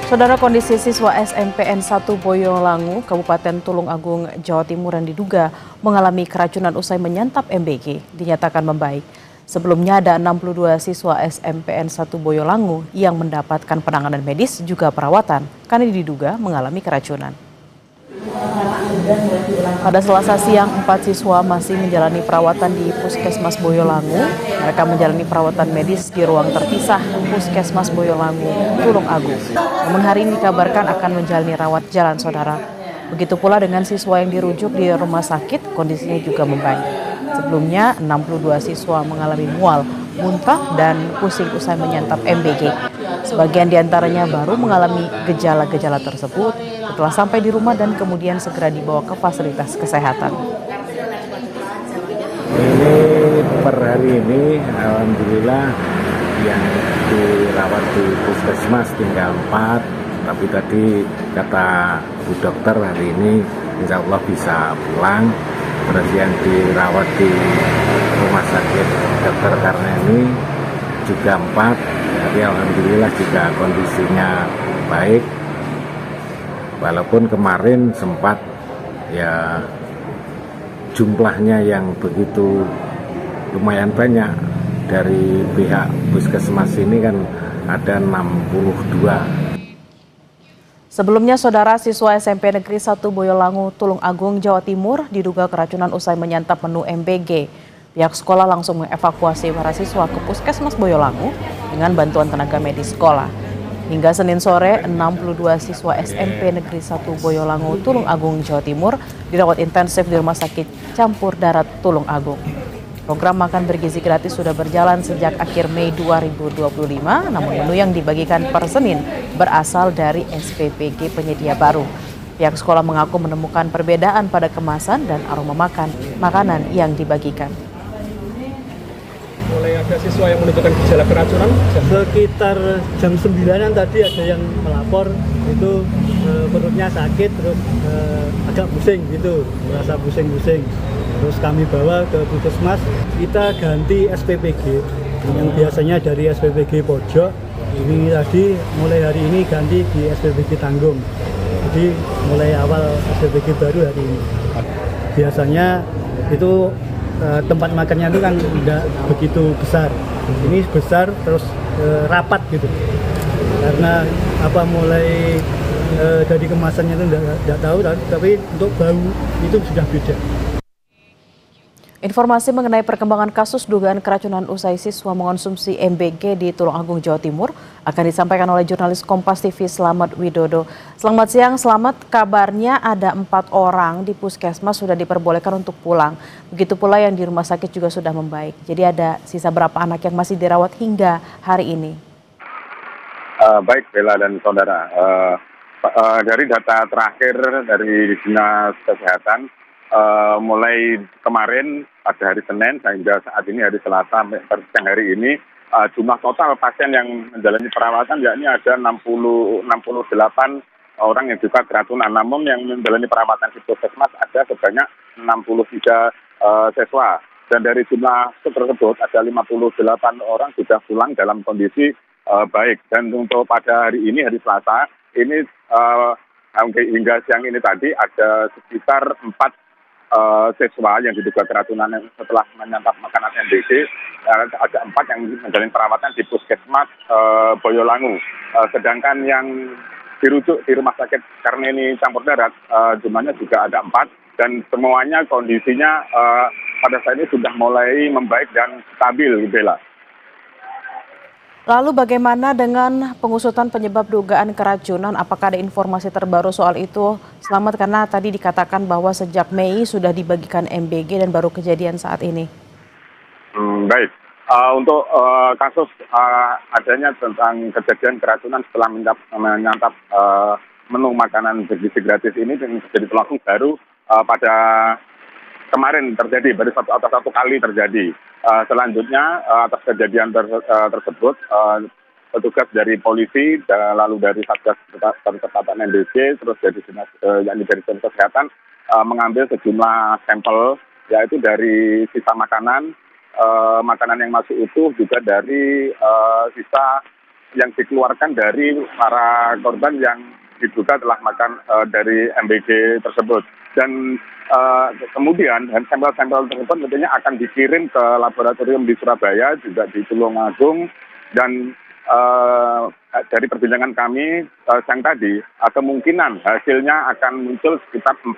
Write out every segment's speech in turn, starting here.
Saudara, kondisi siswa SMPN 1 Boyolangu, Kabupaten Tulung Agung, Jawa Timur yang diduga mengalami keracunan usai menyantap MBG dinyatakan membaik. Sebelumnya ada 62 siswa SMPN 1 Boyolangu yang mendapatkan penanganan medis juga perawatan karena diduga mengalami keracunan. Pada Selasa siang, 4 siswa masih menjalani perawatan di Puskesmas Boyolangu. Mereka menjalani perawatan medis di ruang terpisah Puskesmas Boyolangu, Tulung Agung. Namun hari ini dikabarkan akan menjalani rawat jalan, saudara. Begitu pula dengan siswa yang dirujuk di rumah sakit, kondisinya juga membaik. Sebelumnya, 62 siswa mengalami mual, muntah, dan pusing usai menyantap MBG. Sebagian diantaranya baru mengalami gejala-gejala tersebut setelah sampai di rumah dan kemudian segera dibawa ke fasilitas kesehatan. Ini per hari ini alhamdulillah yang dirawat di puskesmas tinggal 4, tapi tadi kata Bu Dokter hari ini insya Allah bisa pulang. Terus yang dirawat di rumah sakit Dr. Karneni juga 4, tapi alhamdulillah juga kondisinya baik. Walaupun kemarin sempat ya jumlahnya yang begitu lumayan banyak, dari pihak puskesmas ini kan ada 62. Sebelumnya, saudara, siswa SMP Negeri 1 Boyolangu, Tulung Agung, Jawa Timur diduga keracunan usai menyantap menu MBG. Pihak sekolah langsung mengevakuasi para siswa ke Puskesmas Boyolangu dengan bantuan tenaga medis sekolah. Hingga Senin sore, 62 siswa SMP Negeri 1 Boyolangu, Tulung Agung, Jawa Timur dirawat intensif di Rumah Sakit Campur Darat Tulung Agung. Program makan bergizi gratis sudah berjalan sejak akhir Mei 2025, namun menu yang dibagikan per Senin berasal dari SPPG penyedia baru. Pihak sekolah mengaku menemukan perbedaan pada kemasan dan aroma makanan yang dibagikan. Mulai ada siswa yang menunjukkan gejala keracunan sekitar jam 9-an tadi ada yang melapor itu perutnya sakit, terus agak pusing gitu, merasa pusing-pusing. Terus kami bawa ke puskesmas, kita ganti SPPG yang biasanya dari SPPG Pojok, ini tadi mulai hari ini ganti di SPPG Tanggung. Jadi mulai awal SPPG baru hari ini. Biasanya itu tempat makannya itu kan tidak begitu besar. Ini besar terus rapat gitu. Karena mulai dari kemasannya itu tidak tahu, tapi untuk bau itu sudah beda. Informasi mengenai perkembangan kasus dugaan keracunan usai siswa mengonsumsi MBG di Tulung Agung, Jawa Timur akan disampaikan oleh jurnalis Kompas TV Slamet Widodo. Selamat siang, Slamet. Kabarnya ada 4 orang di puskesmas sudah diperbolehkan untuk pulang. Begitu pula yang di rumah sakit juga sudah membaik. Jadi ada sisa berapa anak yang masih dirawat hingga hari ini? Baik, Bella dan saudara. Dari data terakhir dari Dinas Kesehatan, mulai kemarin pada hari Senin hingga saat ini hari Selasa sampai siang hari ini, jumlah total pasien yang menjalani perawatan yakni ada 68 orang yang juga keracunan. Namun yang menjalani perawatan di puskesmas ada sebanyak 63 siswa. Dan dari jumlah tersebut ada 58 orang sudah pulang dalam kondisi baik. Dan untuk pada hari ini, hari Selasa, ini hingga siang ini tadi ada sekitar 4 siswa yang diduga keracunan setelah menyantap makanan MBG. Ada 4 yang menjalani perawatan di Puskesmas Boyolangu. Sedangkan yang dirujuk di Rumah Sakit Karneni Campur Darat jumlahnya juga ada 4 dan semuanya kondisinya pada saat ini sudah mulai membaik dan stabil, Bella. Lalu bagaimana dengan pengusutan penyebab dugaan keracunan? Apakah ada informasi terbaru soal itu? Selamat, karena tadi dikatakan bahwa sejak Mei sudah dibagikan MBG dan baru kejadian saat ini. Baik, untuk kasus adanya tentang kejadian keracunan setelah menyantap menu makanan bergizi gratis ini jadi pelaku baru pada kemarin terjadi, baru satu kali terjadi. Selanjutnya atas kejadian tersebut, petugas dari polisi, lalu dari Satgas Percepatan MBG, terus dari dinas dari kesehatan mengambil sejumlah sampel, yaitu dari sisa makanan yang masuk utuh, juga dari sisa yang dikeluarkan dari para korban yang diduga telah makan dari MBG tersebut. Dan kemudian sampel-sampel tersebut tentunya akan dikirim ke laboratorium di Surabaya, juga di Tulungagung, dan dari perbincangan kami siang tadi, kemungkinan hasilnya akan muncul sekitar 4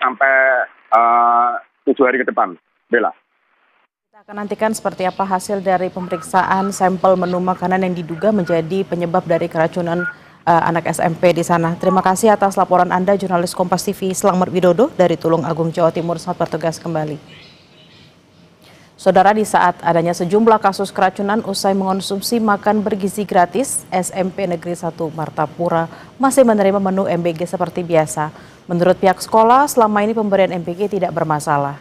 sampai 7 hari ke depan. Bella. Kita akan nantikan seperti apa hasil dari pemeriksaan sampel menu makanan yang diduga menjadi penyebab dari keracunan anak SMP di sana. Terima kasih atas laporan Anda, jurnalis Kompas TV Selamat Widodo dari Tulungagung, Jawa Timur. Selamat bertugas kembali. Saudara, di saat adanya sejumlah kasus keracunan usai mengonsumsi makan bergizi gratis, SMP Negeri 1 Martapura masih menerima menu MBG seperti biasa. Menurut pihak sekolah, selama ini pemberian MBG tidak bermasalah.